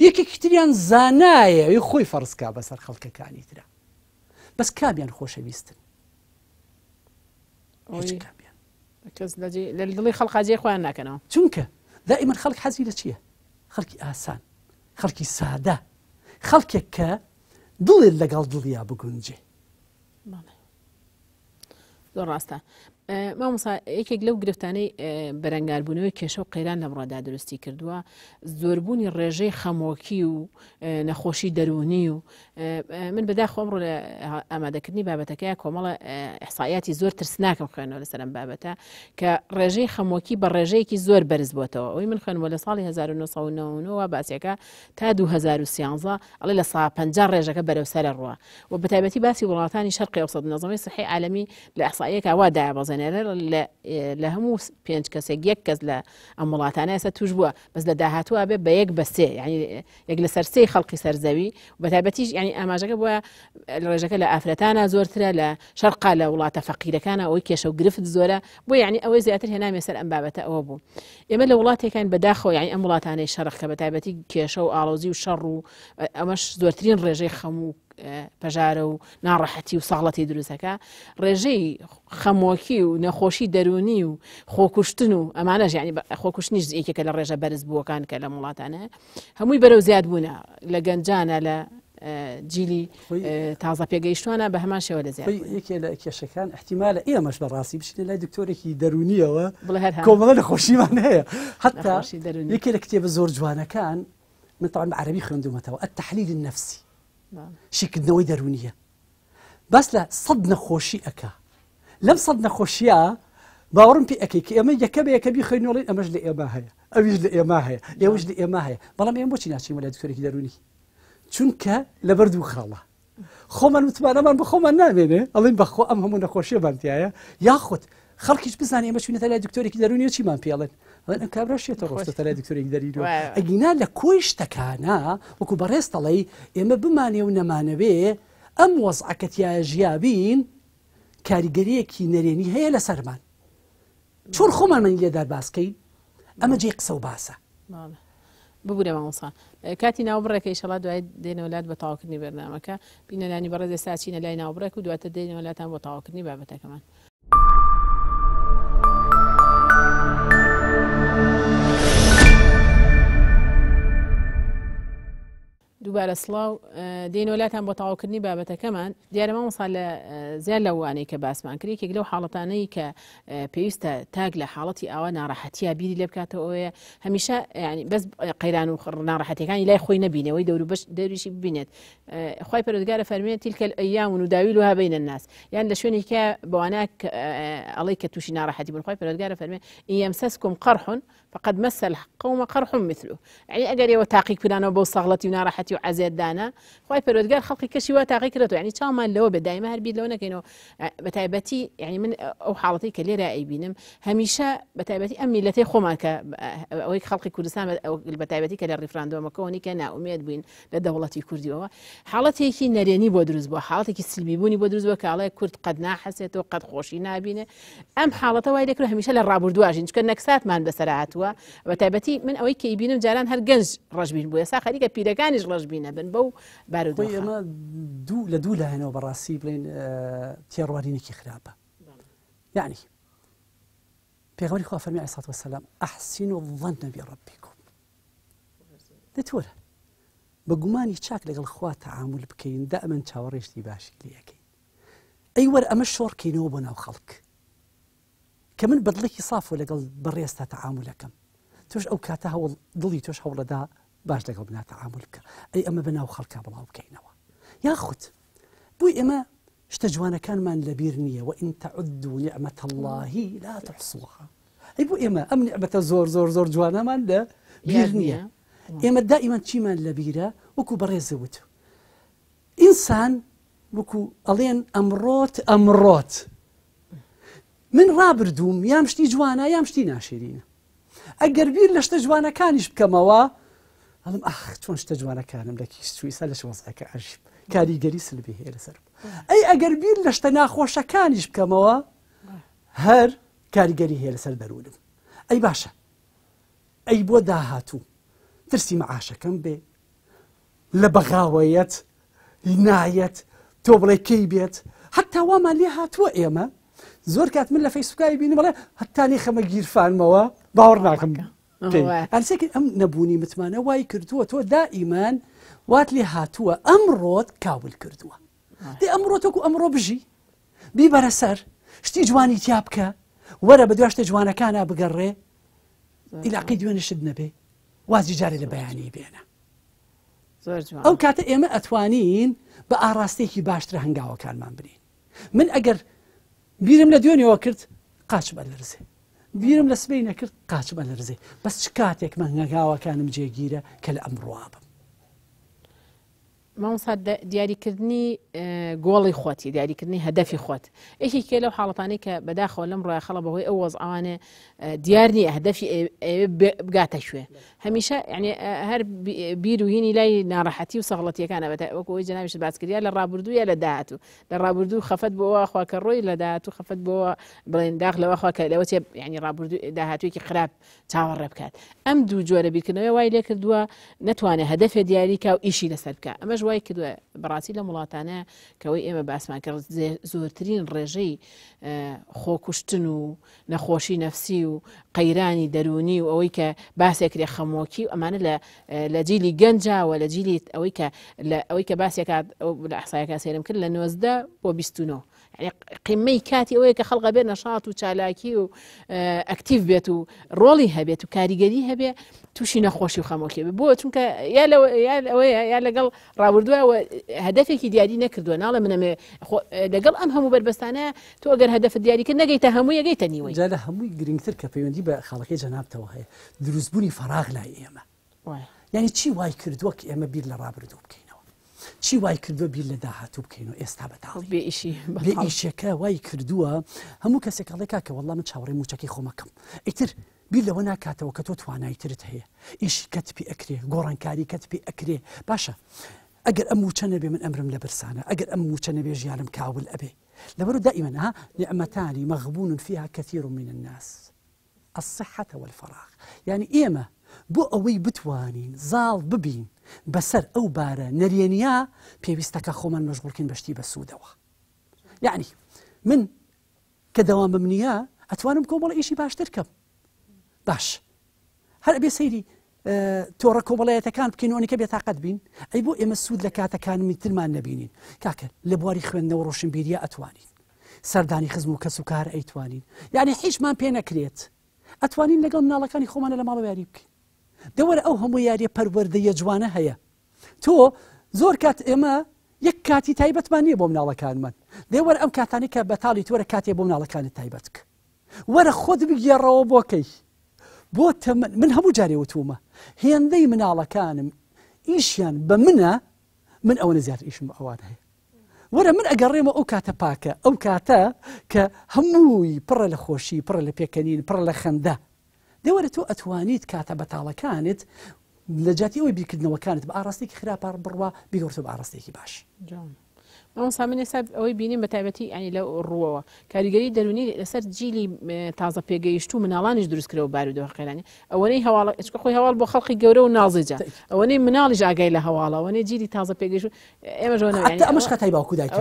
Speaker 2: یەکێکتریان زانایە خۆی فەرزکا بەسەر خەڵکەکانی ترە بەس کامیان خۆشەویستن
Speaker 1: کەس لە دڵی خەڵقاجێ خۆیان ناکەنەوە
Speaker 2: چونکە دائیمەن خەڵک حەزی لە چییە خەڵکی ئاسان خەڵکی سادە خەڵکێک کە دڵێت لەگەڵ دڵیا بگونجێ
Speaker 1: زۆر ڕاستە مامۆستا یەکێک لەو گرفتانەی بەرەنگاربوونەوەی کێشە و قەیران لە ڕۆدا دروستی کردووە زۆربوونی ڕێژەی خەمۆکی و نەخۆشی دەرونی و من بەداخۆم ڕۆ لە ئامادەکردنی بابەتەکەی کۆمەڵە ئەحسایاتی زۆر ترسناکەم خوێنەوە لەسەرم بابەتە کە ڕێژەی خەمۆکی بە ڕێژەیەکی زۆر بەرز بۆتەوە ئەوی من خوێنەوە لە ساڵی 1990 باسیەکە تا 2013 ئەڵێ لە 150 ڕێژەکە بەرەوسەرە ڕوە و بەتایبەتی باسی وڵاتانی شەرقی ئەوسەد نەظامی صحی عالەمی لە ئەحسایەکە وا دابەزێنێرە لە هەموو 5 کەسێک یەک کەس لە ئەم وڵاتانە ئێستا توش بووە بەس لە داهاتوە بێ بە یەک بە سێ یعنی یەک لە سەر سێی خەڵقی سەرزەوی و بەتایبەتیش یعنی ئاماژەکە بووە ڕێژەکە لە ئافرەتانە زۆرترە لە شەرقا لە وڵاتە فەقیرەکانە ئەوەی کێشە و گرفت زۆرە بۆ یعنی ئەوەی زیاتر هێنامێ سەر ئەم بابەتە ئەوە بوو ئێمە لە وڵاتێکان بەداخەوە یعنی ئەم وڵاتانەی شەرق کە بەتایبەتی کێشە و ئاڵۆزی و شەڕ و ئەمەش زۆرترین ڕێژەی خەموو پەژارە و ناڕەحەتی و ساڵەتی دروستەکە ڕێژەی خەمۆکی و نەخۆشی دەرونی و خۆکوشتن و ئەمانەش یعنی خۆکوشتنیش یەکێکە لە ڕێژە بەرز بووەکان کە لە وڵاتانە هەمووی بەرەو زیاد بوونە لە گەنجانە لە جیلی تازە پێگەیشتوانە بە هەمان شێوە لە زیاد
Speaker 2: یەکێ لە کێشەکان احتیمالە ئێمەش بەڕاستی بچینە لای دکتۆرێکی دەرونیەوە کۆمەڵە نەخۆشیمان هەیە حتا یەکێ لە کتێبە زۆر جوانەکان من طبعا بە عەرەبی خوێندومەتەوە التحلیل النفسی شیکردنەوەی دەرونیە باس لە سەد نەخۆشی ئەکا لەم سەد نەخۆشیە باوەڕم پێ ئەەکەی کە ئێمە یەکە بە یەکە بیخوێنەوەڵێن ئەمەش لە ئێمە هەیە ئەویش لە ئێمە هەیە ئێوەش لە ئێمە هەیە بەڵام ئێمە بۆچی ناچین لای دکتۆرێکی دەرونی چونکە لەبەر دوو خاڵە خۆمان متمانەمان بە خۆمان نامێنێ ئەڵێن بەخۆ ئەم هەموو نەخۆشیەمانتیایە یاخود خەڵکیش بزانێ ئێمە چوینەتە لای دکتۆرێکی دەرونی و چیمان پێڵێن ئەڵێن کابراشێتە ڕۆستە لای دکتۆرێکی دەرونیەوە ئەگینا لە کۆی شتەکانە وەکو بەڕێز دەڵێ ئێمە بمانێ و نەمانەوێ ئەم وەزعەکەتیایە ژیابین کاریگەریەکی نەرێنی هەیە لەسەرمان چۆن خۆمانمان لێدار باسکەین ئەمە جێ قسە و باسە
Speaker 1: ببوورە مامۆستا کاتی ناوبڕێکە ئیشەڵا دوای دێنەوەلات بە تاواکردنی بەرنامەکە بینەلانی بەڕێز ئێستا چینە لای ناوبڕێک و دواتە دێنەوەلاتان بۆ تاواکردنی بابەتەکەمان دووبارە سڵاو دێنەوەلاتان بۆ تاواکردنی بابەتەکەمان دیارە مامۆستا لە زیاد لەوانەی کە باسمان کرد یەکێک لەو حاڵەتانەی کە پێویستە تاک لە حاڵەتی ئاوا ناڕەحەتیە بیری لێ بکاتەوەیە هەمیشە ینی بەس قەیران و ناڕەحەتیەکانی لای خۆی نەبینەوەی دەور بەش دەوریشی ببینێت خی پەروەردگارە فەرمێت تیلکە الأیام نداولها بین الناس یان لە شوێنێکە بەوانە ئەڵێ کە تووشی ناڕەحەتی بوون خی پەروەردگارە فەرمێت إن يمسسكم قرح فقد مس القوم قرح مثله يعني ئەگەر ئێوە تاقیق پیرانەوە بەو سەغڵەتی و ناڕەحەتی و عەزێت دانا خی پەروەردگار خەڵقی کەشی وا تاقی کردەوە یعنی چامان لەوە بێ دایما هەر بیر لەوە نەکەینەوە بەتایبەتی یعنی من ئەو حاڵەتی کە لێرە ئەیبینم هەمیشە بەتایبەتی ئەم میلەتەی خۆمان کە ئەوەی خەڵقی کوردستان بەتایبەتی کە لە ڕیفراندۆمەکەەوەنی کە ناومێت بووین لە دەوڵەتی کوردیەوە حاڵەتێکی نەرێنی بۆ دروست بووە حاڵەتێکی سلمی بوونی بۆ دروست بووە کە ئاڵای کورد قەت ناحەسێتەوە قەت خۆشی نابینێ ئەم حاڵەتە وای لێکرد هەمیشە لە ڕابردوواژین چکە نەکساتمان بەسەر هاتووە بەتایبەتی من ئەوەی کە ئیبینم جاران هەر گەنج ڕەشبین بووە سا خەریکە پیرەکانیش ڕەشبینە بن بەو بارودۆ
Speaker 2: ئێمە لە دوو لایەنەوە بەڕاستی بڵێن تێڕوارینێکی خراپە یعنی پێغەمبەری خوا فەرمی عەلەیهی سەڵاتو وەسەلام ئەحسینوا الظەنَّ بِرەبیکم دەتوەرە بە گومانی چاک لەگەڵ خوا تەعامل بکەین دائمەن چاوەڕێشتی باشی لێەکەین ئەی وەرە ئەمە شۆڕکەینەوە بۆ ناو خەڵک کە من بەدڵێکی صافۆ لەگەڵ بەڕێستا تەعاملەکەم تۆش ئەو کاتە هەوڵ دڵی تۆش هەوڵەدا باش لەگەڵ بنا تەعامل بکە ئەی ئەمە بەناو خەڵکا بڵاو بکەینەوە یاخود بۆی ئێمە شتە جوانەکانمان لەبیر نییە وئین تەعودوا نعمەت الله لا تحصوها ئەی بۆ ئێمە ئەم نعمەتە زۆر زۆر زۆر جوانەمان لە بیر نییە ئێمە دائیمان چیمان لەبیرە وەکو بەڕێزەوت ئینسان وەکو ئەڵێن ئەمڕۆت من ڕابردووم یام شتی جوانە یام شتی ناشرینە ئەگەر بیر لە شتە جوانەکانیش بکەمەوە ئەڵم ئەخ چۆن شتە جوانەکانم لە کیسویسە لە شوەزەکە عەژیب کاریگەری سلبی هەیە لەسەر ئەی ئەگەر بیر لە شتە ناخۆشەکانیش بکەمەوە هەر کاریگەری هەیە لەسەر دەرونم ئەی باشە ئەی بۆ داهاتوو ترسی مەعاشەکەم بێ لە بەغاوەیەت نایەت تۆ بڵێ کەی بێت حتا وامان لێ هاتووە ئێمە زۆر کات من لە فەیسبوکای بینم بڵێ هەتانی خەمە گیرفانمەوە باوەڕ ناکەم ئەلسێکی ئەم نەبوونی متمانە وای کردووە تۆ دائیمان وات لێ هاتووە ئەمڕۆت کاول کردووە دێ ئەمڕۆ تۆکو ئەمڕۆ بژی بیبەرە سەر شتی جوانی تیا بکە وەرە بە دواشتە جوانەکانە بگەڕێ ئیلاقی دوێنشت نەبێ وازی جارێ لە بەیانی بێنە ئەو کاتە ئێمە ئەتوانین بە ئاراستێکی باشتر هەنگاوەکانمان بنین من ئەگەر بیرم لە دوێنێەوە کرد قاچ بە لەرزێ بیرم لە سبەی نەکرد قاچ بە لەرزێ بەس چ کاتێک من هەنگاوەکانم جێگیرە کە لە ئەمڕوا بم
Speaker 1: مامۆستا دیاریکردنی گۆڵی خۆتی دیاریکردنی هەدەفی خۆت یەکێکێ لەو حاڵەتانەی کە بەداخەوە لەم ڕای خەڵە بەهۆی ئەو وەزعوانێ دیار نییە هەدەفی بگاتە شوێ هەمیشە یعنی هەر بیر و هینی لای ناڕەحەتی و سەغڵەتیەکانە وەکەوەی جەنابیش باسکردیا لە ڕابردوو یا لە داهاتوو لە ڕابردوو خەفەت بۆەوە خواکە ڕۆی لە داهاتوو خەفەت بۆەوە بڵێن داخ لەوە خواکە لەوە تێ یعنی ڕابردوو داهاتوویەکی خراپ چاوەڕێ بکات ئەم دوو جۆرە بیرکردنەوەی وای لێ کردووە نەتوانێت هەدەفێ دیاریکە و ئیشی لەسەر بکە ئەمەش وای کردووە بەڕاستی لە وڵاتانە کەوەی ئێمە باسمان کرد زۆرترین ڕێژەی خۆکوشتن و نەخۆشی نەفسی و قەیرانی دەرونی و ئەوەی کە باسێکرێ خەمۆکی و ئەمانە لە جیلی گەنجاوە لە جیلی ئەوەی کە باسێکات لە ئەحسایەکە سێرم کرد لە 19 بۆ 29 قیمەی کاتی ئەوەیە کە خەڵقە بێت نەشاط و چالاکی و ئەکتیڤ بێت و ڕۆڵی هەبێت و کاریگەری هەبێ تووشی نەخۆشی و خەمۆکی بێ بۆ چونکە یا لەگەڵ ڕابردووە هەدەفێکی دیاری نەکردووە ناڵە منەمێ لەگەڵ ئەم هەموو بربەستانە تۆ ئەگەر هەدەف دیاریکە نەگەیتە هەموو یەگەیتە نیوەی
Speaker 2: جا لە هەمووی گرنگتر کە پەیوەندی بە خاڵەکەی جەنابتەوە هەیە دروستبوونی فەراغ لای ئێمە یعنی چی وای کردووە کە ئێمە بیر لە ڕابردوو بکەین چی وای کردووە بیر لە داهاتوو بکەینەوە ئێستا بەتاڵی بێ ئیشەکە وای کردووە هەموو کەسێک ئەڵێکا کە وەڵام من چاوەڕێی موچەکەی خۆمەکەم ئیتر بیر لەوە ناکاتەوە کە تۆ توانایترت هەیە ئیشی کەت پێ ئەکرێ گۆڕانکاری کەت پێ ئەکرێ باشە ئەگەر ئەم موچە نەبێ من ئەمرم لە برسانە ئەگەر ئەم موچە نەبێ ژیانم کاول ئەبێ لەبەرو دائما نعمەتان مەغبون فيها كثير من الناس الصحة والفراغ يعني ئێمە بۆ ئەوەی بتوانین زاڵ ببین بەسەر ئەو بارە نەرێنیا پێویستەکە خۆمان مەشغوڵکەین بەشتی بە سوودەوە یعنی من کە دەوام بمنیە ئەتوانم کۆمەڵە ئیشی باشتر کەم باش هەر ئەبێ سەیری تۆڕە کۆمەڵایەتەکان بکەینەوەی کە بێتاقەت بین ئەی بۆ ئێمە سوود لە کاتەکانمی ترمان نەبینین کاکە لە بواری خوێندنەوە ڕۆشنبیریە ئەتوانین سەردانی خزم و کەس و کار ئەیتوانین یعنی هیچمان پێ نەکرێت ئەتوانین لەگەڵ مناڵەکانی خۆمانە لە ماڵە یاری بکەین دەوەرە ئەو هەموو یاریە پەروەردەیە جوانە هەیە تۆ زۆر کات ئێمە یەک کاتی تایبەتمان نییە بۆ مناڵەکانمان دەوەرە ئەم کاتانی کە بەتاڵی تۆرە کاتێ بۆ مناڵەکانت تایبەت بکە وەرە خۆت بگێڕەوە بۆکەی بۆ من هەموو جارێ وتومە هێندەی مناڵەکانم ئیشیان بە منە من ئەوە زیاتر ئیشم بە ئەوان هەیە وەرە من ئەگەڕێمە ئەو کاتە پاکە ئەو کاتە کە هەمووی پڕە لە خۆشی پڕە لە پێکەنین پڕە لە خەندە دەوەرە تۆ ئەتوانیت کاتە بەتاڵەکانت لە جاتی ئەوەی بیرکردنەوەکانت بە ئاراستێکی خراپار بڕوا بیگەڕێتەوە بە ئاراستێکی باش
Speaker 1: مامۆستا من ئێستا ئەوەی بینیم بە تایبەتی ئەنی لە ڕووەوە کاریگەری دەرونی لەسەر جیلی تازە پێگەیشت و مناڵانیش دروستکرەوە بارودۆخ قەیرانی ئەوەی هەواڵ خۆی هەواڵ بۆ خەڵقی گەورە و نازیجە ئەوەی مناڵیش ئاگای لە هەواڵە ئەوەی جیلی تازە پێگەیشت
Speaker 2: ئەمەش خەتای باوکو دایک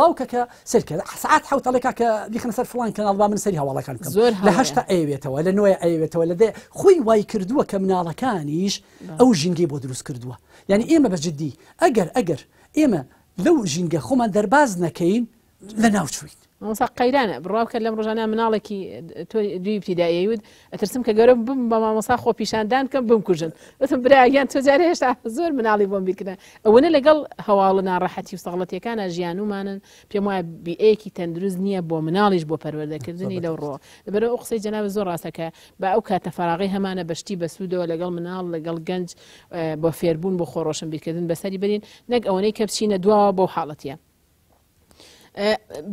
Speaker 2: باوکەکە سەرکە ساعات حوتەڵێکا کە بیخنە سەر فڵان کەناڵ با من سەری هەواڵەکان بکەم زۆر لە هەشتا ئەیوێتەوە لە نوێ ئەیوێتەوە لە دێ خۆی وای کردووە کە مناڵەکانیش ئەو ژینگەی بۆ دروست کردووە یعنی ئێمە بەجددی ئەگەر ئێمە لەو ژینگە خۆمان دەرباز نەکەین لە ناوچوین
Speaker 1: مامۆستا قەیرانە بڕواکە لەم ڕۆژانە مناڵێکی دوی ابتیدایی ئەترسم کە گەورە بم بە مامۆستا خۆ پیشاندان کەم بمکوژن وتم براگیان تۆ جارێ هێشتا زۆر مناڵی بۆم بیرکردن ئەوەنە لەگەڵ هەواڵ ناڕەحەتی و سەغڵەتیەکانە ژیانومانن پێم وایە بیئەیەکی تەندروست نییە بۆ مناڵیش بۆ پەروەردەکردنی لەو ڕۆ لەبەرەوە ئەو قسەی جەناب زۆر ڕاستەکە بە ئەو کاتە فەراغی هەمانە بەشتی بەسوودەوە لەگەڵ مناڵ لەگەڵ گەنج بۆ فێربوون بۆ خۆڕۆشن بیرکردن بەسەری برین نەک ئەوەنەی کە بچینە دواوە بۆ حاڵەتیە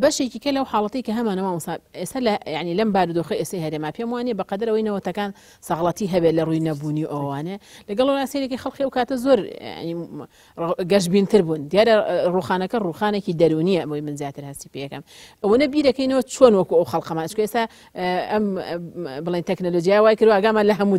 Speaker 1: بەشێکی کە لەو حاڵەتی کە هەمانەوە ئێستا ینی لەم بارودۆخی ئێستا هەرێما پێم وانێ بەقەدرەوەی نەوەتەکان سەغڵەتی هەبێت لە ڕووی نەبوونی ئەوانێ لەگەڵ وڵاتێکی خەڵقی و کاتە زۆر گەشتبینتر بوون دیارە ڕوخانەکە ڕوخانێکی دەرونیە ئەمەوەی من زیاتر هەستی پێەکەم ئەوەنە بیرەکەینەوە چۆن وەکو ئەو خەڵقەمان ئێستا ئەم بڵێن تەکنەلۆژیا وای کرد ئاگامان لە هەموو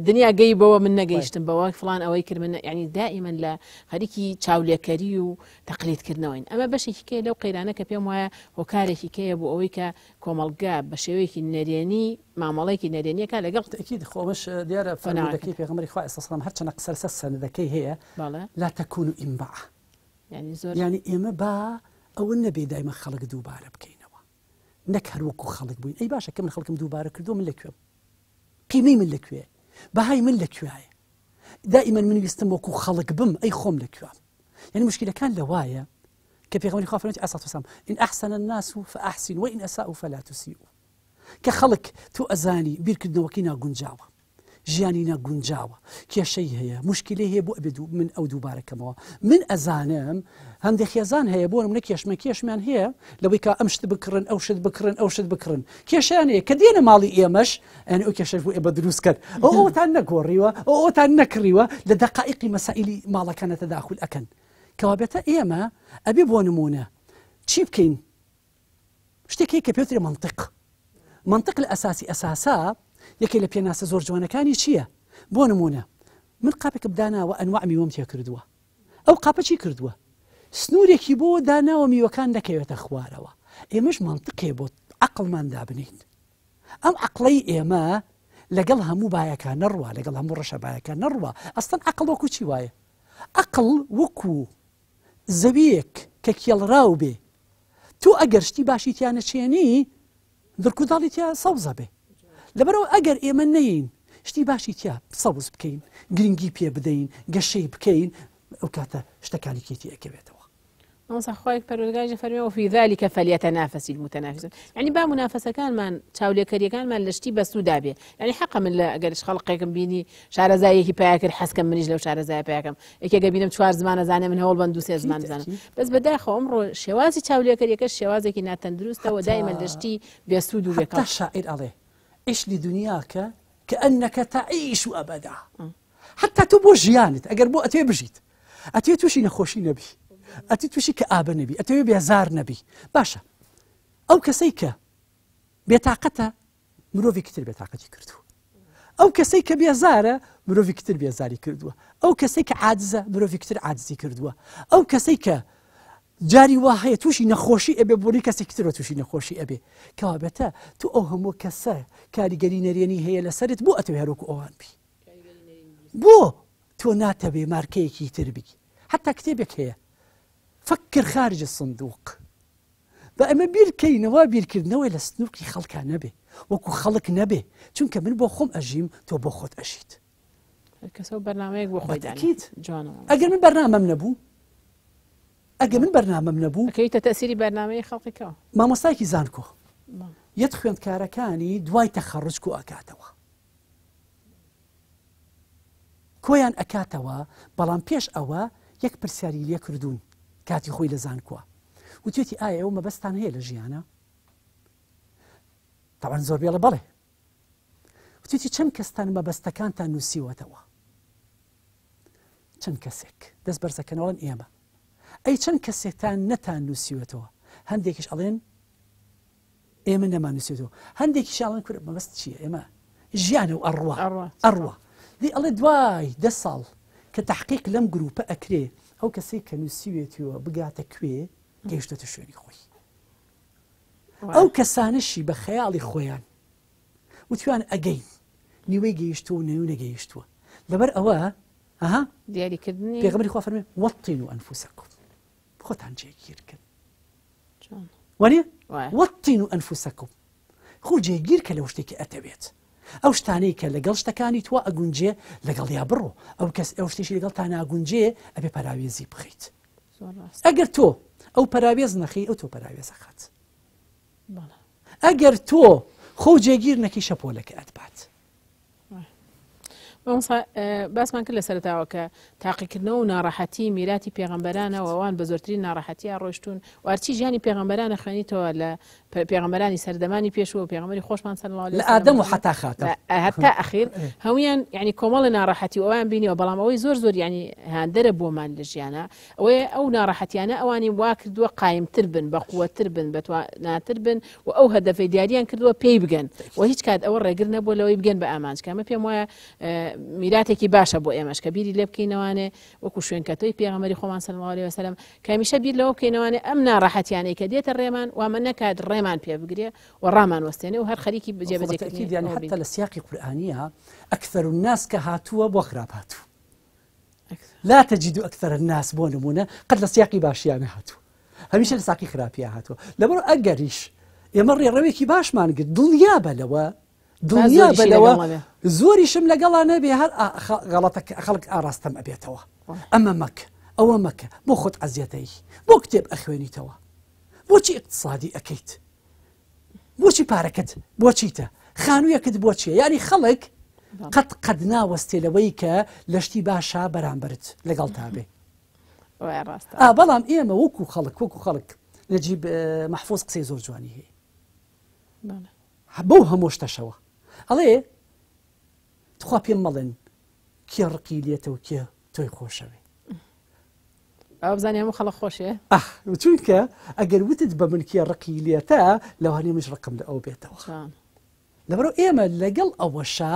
Speaker 1: دنیا گەی بەوە من نەگەیشتم بەوە فڵان ئەوەی کرد من ینی دائیمەن لە خەریکی چاولێکەری و تەقلیدکردنەوەین ئەمە بەشێکی کە لەو قەیرانە کە پێم وایە هۆکارێکی کەیە بۆ ئەوەی کە کۆمەڵگا بە شێوەیەکی نەرێنی مامەڵەیەکی نەرێنیەکە لەگەڵ
Speaker 2: تەکید خۆمەش دیارە فەرمودەکەی پێغەمبەری خوا ئەسڵام هەرچەنە قسەرسە سەنەدەکەی هەیە لا تەکون ئیمباع
Speaker 1: ینی زۆر
Speaker 2: ینی ئێمە با ئەوە نەبێ دایمە خەڵک دووبارە بکەینەوە نەک هەروەکو خەڵک بووین ئەی باشە کە من خەڵکم دووبارە کردو من لەکوێم قیمەی من لەکوێ بەهای من لەکوێیە دائما من ویستم وەکو خەڵک بم ئەی خۆم لەکوێم یعنی مشکلەکان لەوایە کە پێغەمبەری خوا فەرمووی عەلەیهی السەلام ئین ئەحسن الناس فأحسن وإن أساءوا فلا تسيئوا کە خەڵک تۆ ئەزانی بیرکردنەوەکی ناگونجاوە ژیانی ناگونجاوە کێشەی هەیە مشکلەی هەیە بۆ ئەبێ من ئەو دووبارەکەمەوە من ئەزانم هەندێک خێزان هەیە بۆ نمونە کێشمان هەیە لەوەی کە ئەم شت بکڕن ئەو شت بکڕن ئەو شت بکڕن کێشیان هەیە کە دێنە ماڵی ئێمەش ئەنی ئەو کێشەش بۆ ئێمە دروست کرد ئەوتان نەگۆڕیوە ئەوتان نەکڕیوە لە دەقائیقی مەسائیلی ماڵەکانە تەداخل ئەکەن کەوابێتە ئێمە ئەبێ بۆ نمونە چی بکەین شتێکی کە پێوترێ منطق لە ئەساسی ئەساسا یەکێ لە پێناسە زۆر جوانەکانی چییە؟ بۆ نمونە من قاپێکم داناوە ئەنواع میوەم تێ کردووە ئەو قاپە چی کردووە؟ سنوورێکی بۆ داناوە میوەکان دەکەوێتە خوارەوە ئێمەش منطقێ بۆ عەقڵمان دابنین ئەم عەقڵەی ئێمە لەگەڵ هەموو بایەکان نەڕوا لەگەڵ هەموو ڕەشە بایەکان نەڕوا ئەستەن عەقڵ وەکو چی وایە؟ عەقڵ وەکو زەویەک کە کێڵراو بێ تۆ ئەگەر شتی باشیتیانە چێنی دڕکوداڵی تیا سەوزە بێ لەبەرەوە ئەگەر ئێمە نەین شتی باشی تیا سەوز بکەین گرنگی پێ بدەین گەشەی بکەین ئەو کاتە شتەکانی کێتی ئەکەوێتەوە
Speaker 1: خۆی پەروەردگار فەرمێ وفي ذلك فليتنافس المتنافسون يعني با منافسەکانمان چاولێکەریەکانمان لە شتی بەسوودا بێ يعني حەقە من لە ئەگەرش خەڵقێکم بینی شارەزاییەکی پیدا کرد حەزکەم منیش لەو شارەزایە پیاکەم یەکێکە بینم 4 زمان ئەزانێ من هەوڵ بەم 2 زمان بزانم بەس بەداخەوە ئەمڕۆ شێوازی چاولێکەریەکەش شێوازێکی ناتەندروستەوە دائما لە شتی بێسوود و بێکەڵ
Speaker 2: شاعر ئەڵێ عيش لدنياك كأنك تعيش أبدا حتى تبو جيانت أجر بو أتي بجيت أتي توشي نخوشي نبي أتي توشي كآب نبي أتي بيزار نبي باشا أو كسيك بيتعقتها مروفي كتير بيتعقتي كردو أو كسيك بيزارة مروفي كتير بيزاري كردو أو كسيك عاجزة مروفي كتير عاجزي كردو أو كسيك جاری واه تووشی نەخۆشی ئەبێ بۆری کەسێک ترە تووشی نەخۆشی ئەبێ کەوابێتە تو ئەو هەموو کەسە کاریگەری نەرێنی هەیە لەسەرت بۆ ئەتەوێ هەروەکو ئەوان بی بۆ تۆ ناتەبێ مارکەیەکی تر بی حتا کتێبێک هەیە فكر خارج الصندوق بە ئەمە بیرکەینەوە بیرکردنەوەی لە سنووری خەڵکان نەبێ وەکو خەڵک نەبێ چونکە من بۆ خۆم ئەژیم تۆ بۆ خۆت ئەژیت
Speaker 1: کەسە بەرنامەیەک بۆ خۆی دانیت جوانەوە
Speaker 2: ئەگەر من بەرنامەم نەبوو ئەگە من بەرنامەم نەبوو
Speaker 1: کەیتە تەسیری بەرنامەی خەڵقیکەوە
Speaker 2: مامۆستایەکی زانکۆ یەت خوێندکارەکانی دوای تەخەڕج کۆ ئەکاتەوە کۆیان ئەکاتەوە بەڵام پێش ئەوە یەک پرسیاری لێ کردوون کاتی خۆی لە زانکۆوە وتێتی ئایا ئەو مەبەستان هەیە لە ژیانە تاوان زۆر بێڵە بەڵێ وتێتی چەند کەستان مەبەستەکانتان نووسیوەتەوە چەند کەسێک دەست بەرزەکەنەوەن ئێمە ئەی چەند کەسێکتان نەتان نووسیوەتەوە هەندێکیش ئەڵێن ئێمە نەمان نووسیوەتەوە هەندێکیش ئەڵێن کورە مەبەست چییە ئێمە ژیانە و ئەڕوا دی ئەڵێ دوای 10 ساڵ کە تحقیق لەم گروپە ئەکرێ ئەو کەسێک کە نووسیوێتیوە بگاتە کوێ گەیشتۆتە شوێنی خۆی ئەو کەسانشی بە خەیاڵی خۆیان وتوان ئەگەین نیوەی گەیشتووە و نەوە نەگەیشتووە لەبەر ئەوە
Speaker 1: دیاریکردنی
Speaker 2: پێغەمبەری خوا فەرمێ وەطینوا ئەنفوسەکم خۆتان جێگیرکن وانێ وەطینوا ئەنفوسەکم خۆ جێگیر کە لەو شتێکی ئەتەوێت ئەو شتانەی کە لەگەڵ شتەکانی توا ئەگونجێ لەگەڵیا بڕۆ ئەو کەس ئەو شتێکی لەگەڵ تا ناگونجێ ئەبێ پەراوێزی بخەیت ئەگەر تۆ ئەو پەراوێز نەخەی ئەو تۆ پەراوێز ئەخات ئەگەر تۆ خۆ جێگیر نەکەی شەپۆلەکە ئەتبات
Speaker 1: باسمان کرد لە سەرتاوە کە تاقیکردنەوە و ناڕەحەتی میراتی پێغەمبەرانەوە ئەوان بە زۆرترین ناڕەحەتیان ڕۆشتون وارچی ژیانی پێغەمبەرانە خوێنیتەوە لە پێغەمبەرانی سەردەمانی پێشوە و پێغەمبەری خۆشمان صلی الله علیه و
Speaker 2: لە ئادەم و حتا خاتم
Speaker 1: هەتا ئەخیر هەمویان یعنی کۆمەڵی ناڕەحەتی ئەوان بینیەوە بەڵام ئەوەی زۆر یعنی هاندەرە بۆمان لە ژیانە ئەوەیە ئەو ناڕەحەتیانە ئەوانی وا کردووە قایمتر بن بەقووەتر بن بەتواناتر بن و ئەو هەدەفەی دیاریان کردووە پێی بگەن و هیچ کات ئەوە ڕێگر نەبووە لەوەی بگەن بە ئامانجکەمە پێم وایە میراتێکی باشە بۆ ئێمەش کە بیری لێ بکەینەوانێ وەکو شوێنکەتەوەی پێغەمبەری خۆمان صلی الله علیه و سلم کە هەمیشە بیر لەوە بکەینەوانێ ئەم ناڕەحەتیانەی کە دێتە ڕێمان وامە نەکات ڕێمان پێ بگرێ و ڕامان وەستێنێ و هەر خەریکی بەجێبەجێکردنی
Speaker 2: يعني حتى للسياق القرآنية أكثر الناس كهاتوا بوخراب هاتوا لا تجد أكثر الناس بونمونة قد لسياقي باشيان هاتوا هميشه لساقي خرابيا هاتوا لبرو أجريش ئێمە ڕێڕەوێکی باشمان کرد دڵنیا بەلەوە زۆریشم لەگەڵا نەبێ هەر غەڵەتە خەڵک ئاراستەم ئەبێتەوە ئەمە مەکە ئەوە مەکە بۆ خۆت عەزیەتەی بۆ کتێب ئەخوێنیتەوە بۆچی اقتصادی ئەەکەیت بۆچی پارەکەت بۆ چیتە خانوویەکت بۆ چیە یعنی خەڵک قەت ناوەستێلەوەی کە لەشتی باشە بەرامبرت لەگەڵ تابێ بەڵام ئێمە وەکو خەڵک نەجیب مەحفوظ قسەی زۆر جوانی هەیە بەو هەموو شتەشەوە ئەڵێ تخوا پێم مەڵێن کێ ڕقی لێتەوە کێ تۆی خۆشەوێ
Speaker 1: ئەو بزانانی هەموو خەڵک خۆشیە
Speaker 2: چونکە ئەگەر وتت بە من کێ ڕقی لێتە لەوانەیە مش ڕقم لە ئەو بێتەوە لەبەرەوە ئێمە لەگەڵ ئەوەشە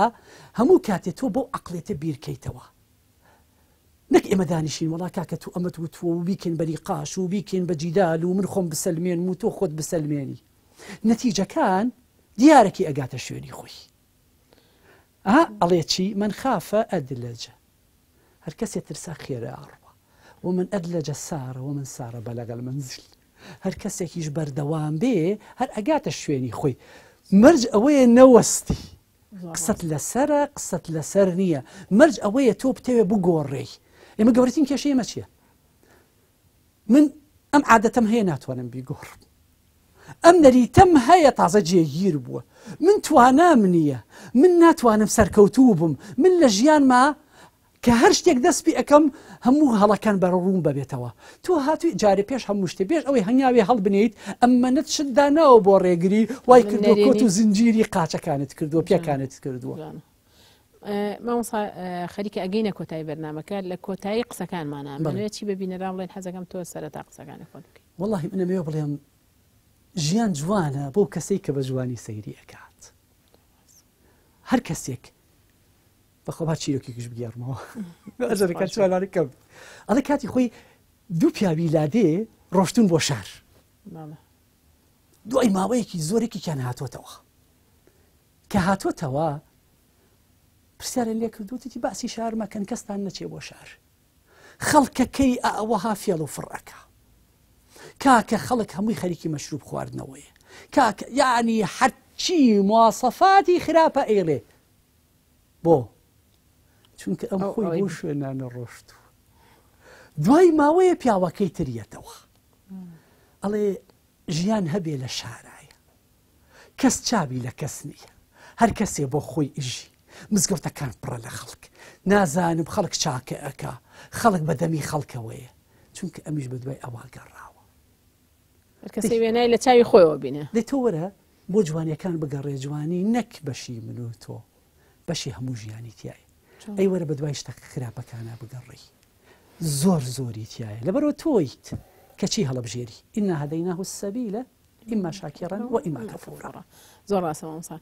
Speaker 2: هەموو کاتێت تۆ بۆ عەقڵێتە بیرکەیتەوە نەک ئێمە دانیشین وڵا کاکە تو ئەمەت وتووە و بیکەین بەری قاش و بیکەین بە جیدال و من خۆم بسەلمێنم و تۆ خۆت بسەلمێنی نەتیجەکان دیارێکی ئەگاتە شوێنی خۆی ئەڵێ چی من خافە ئەدلەجە هەر کەسێ ترسا خێرە ئاڕوە ومن ئەدلەجە سارە ومن سارە بەلەگەڵ منزل هەر کەسێکیش بەردەوام بێ هەر ئەگاتە شوێنی خۆی مەرج ئەوەیە نەوەستی قسەت لەسەرە قسەت لەسەر نییە مەرج ئەوەیە تۆ بتەوێ بگۆڕێی ئێمە گەورەترین کێشە ئێمە چییە من ئەم عادەتەم هەیە ناتوانم بیگۆڕم ئەم نەریتەم هەیە تازە جێگیر بووە من توانام نییە من ناتوانم سەرکەوتوو بم من لە ژیانما کە هەر شتێک دەست پێ ئەەکەم هەموو هەڵەکان بەڕوون ببێتەوە تۆ هاتووی جارێ پێش هەموو شتێ پێش ئەوەی هەنگاوی هەڵبنیت ئەممەنت شتداناوە بۆ ڕێگری وای کردو کۆت و زنجیری قاچەکانت کردووە پێکانت کردووە
Speaker 1: مامۆستا خەریکە ئەگەینە کۆتایی بەرنامەکە لە کۆتایی قسەکانمانە منوێ چی ببینەرا بڵێن حەزەکەم تۆ سەرەتا قسەکانی خۆت بکەیت
Speaker 2: وەڵاهی منەمەوێ بڵێم ژیان جوانە بۆ کەسێک کە بە جوانی سەیری ئەکات هەر کەسێک بەخۆبا چیرۆکێکیش بگێڕمەوە ئەجرەکە چوانانی کەم ئەڵێ کاتی خۆی دوو پیاوی لادێ ڕۆشتون بۆ شار دوای ماوەیەکی زۆرێکیان هاتوۆتەوە کە هاتوۆتەوە پرسیارە لێ کردوتی باسی شار مەکەن کەستان نەچێ بۆ شار خەڵکەکەی ئەوەها فێڵ و فڕەکە کاکە خەڵک هەمووی خەریکی مەشروب خواردنەوەیە کاکە یعنی هەرچی مواسەفاتی خراپە ئێڵێ بۆ چونکە ئەم خۆی بۆ شوێنانە ڕۆشتووە دوای ماوەیە پیاوەکەی تریەتەوە ئەڵێ ژیان هەبێ لە شارایە کەس چاوی لە کەس نییە هەر کەسێ بۆ خۆی ئژی مزگەوتەکان پڕە لە خەڵک نازانم خەڵک چاکە ئەکا خەڵک بەدەمی خەڵکەوەیە چونکە ئەمیش بە دوای ئەوا گەڕاوە
Speaker 1: کەسی وێنای لە چاوی خۆیەوە بینە
Speaker 2: دەی تۆ وەرە بۆ جوانیەکان بگەڕێ جوانی نەک بەشی من و تۆ بەشی هەموو ژیانی تایە ئەی وەرە بە دوای شتە خراپەکانە بگەڕێ زۆر زۆری تایە لەبەرەوە تۆیت کەچی هەڵەبژێری ئینا هەدەیناه السەبیلە ئیما شاکیڕا وئیما کەفوورا
Speaker 1: زۆر ڕاستە مامۆستا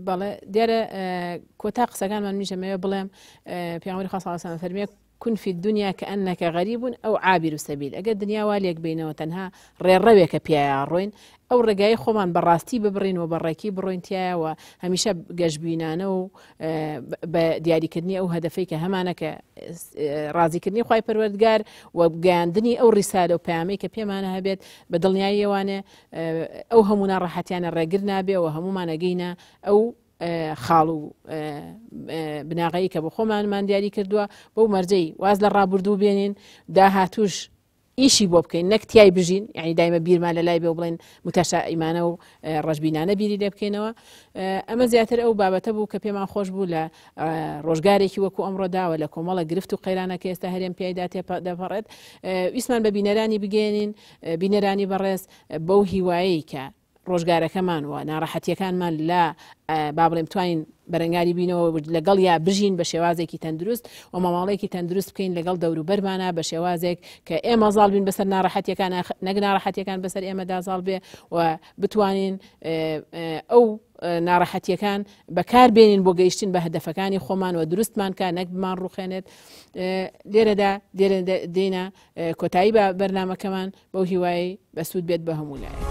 Speaker 1: بەڵێ دیارە کۆتا قسەکانمان میژەمەوە بڵێم پێغەمبەری خوا صلی الله علیه و سلم فەرمیێ كن في الدنيا كأنك غريب أو عابر سبيل أجد دنيا واليك بينه تنها ريرويك بيا روين أو رجاي خمان براستي ببرين وبراكي بروين تيا وهميشة جاجبينانا و بدياري كدني أو هدفيك همانك رازي كدني خواي پروردگار وبجاندني أو رسالة وبياميك بيمانها بيت بدلني أيوانه أو همونا راحتيانا راجرنا بي وهموما نجينا أو خاڵ و بناغەیی کە بە خۆمانمان دیاری کردووە بەو مەرجەی واز لە ڕابردوو بێنین داهاتوش ئیشی بۆ بکەین نەک تیای بژین یعنی دایمە بیرمان لە لای بێ بڵێن متەشائیمانە و ڕەشبینانە بیری لێ بکەینەوە ئەمە زیاتر ئەو بابەتە بوو کە پێمان خۆش بوو لە ڕۆژگارێکی وەکو ئەمڕۆداوە لە کۆمەڵە گرفت و قەیرانەکە ئێستا هەرێم پێیدا دەپەڕێت ویسمان بە بینەرانی بگەێنین بینەرانی بەڕێز بەو هیوایەی کە ڕۆژگارەکەمان و ناڕەحەتیەکانمان لە با بڵێم توانین بەرەنگاری بینەوە لەگەڵ یا بژین بە شێوازێکی تەندروست و ماماڵەیەکی تەندروست بکەین لەگەڵ دەوروبەرمانە بە شێوازێک کە ئێمە زاڵ بین بەسەر ناڕەحەتیەکان نەک ناڕەحەتیەکان بەسەر ئێمەدا زاڵ بێ و بتوانین ئەو ناڕەحەتیەکان بەکار بێنین بۆ گەیشتن بە هەدەفەکانی خۆمان و دروستمان کە نەک بمان ڕوخێنێت لێرەدا دێنە کۆتایی بە بەرنامەکەمان بەو هیوایی بەسوود بێت بە هەموو لایەک.